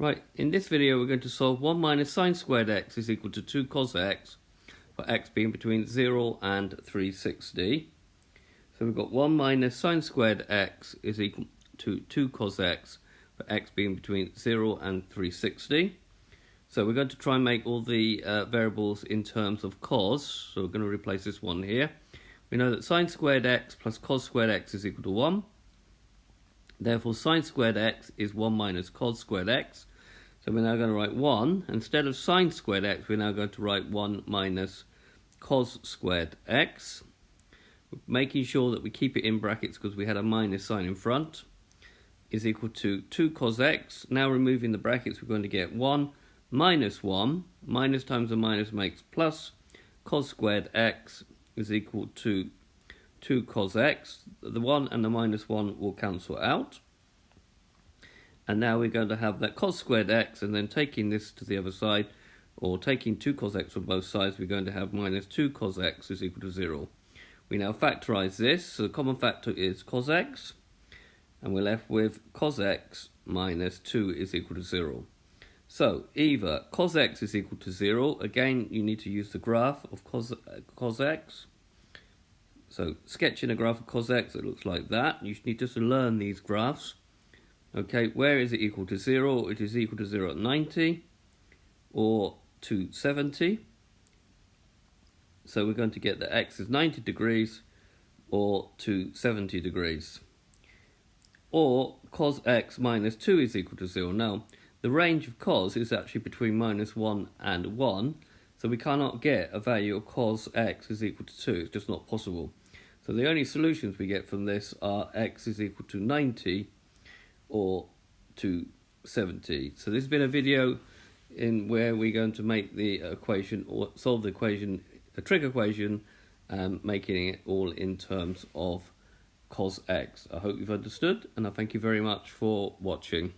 Right, in this video we're going to solve 1 minus sine squared x is equal to 2 cos x for x being between 0 and 360. So we've got 1 minus sine squared x is equal to 2 cos x for x being between 0 and 360. So we're going to try and make all the variables in terms of cos. So we're going to replace this one here. We know that sine squared x plus cos squared x is equal to 1. Therefore, sine squared x is 1 minus cos squared x. So we're now going to write 1. Instead of sine squared x, we're now going to write 1 minus cos squared x. Making sure that we keep it in brackets because we had a minus sign in front. Is equal to 2 cos x. Now removing the brackets, we're going to get 1 minus 1. Minus times a minus makes plus. Cos squared x is equal to 2 cos x. The 1 and the minus 1 will cancel out. And now we're going to have that cos squared x, and then taking this to the other side, or taking 2 cos x from both sides, we're going to have minus 2 cos x is equal to 0. We now factorise this, so the common factor is cos x, and we're left with cos x minus 2 is equal to 0. So either cos x is equal to 0, again you need to use the graph of cos x. So sketching a graph of cos x, it looks like that. You need just to learn these graphs. Okay, where is it equal to 0? It is equal to 0 at 90 or to 70. So we're going to get that x is 90 degrees or to 70 degrees. Or cos x minus 2 is equal to 0. Now, the range of cos is actually between minus 1 and 1. So we cannot get a value of cos x is equal to 2. It's just not possible. So the only solutions we get from this are x is equal to 90 or to 70. So this has been a video in where we're going to make the equation, or solve the equation, a trig equation, making it all in terms of cos x. I hope you've understood, and I thank you very much for watching.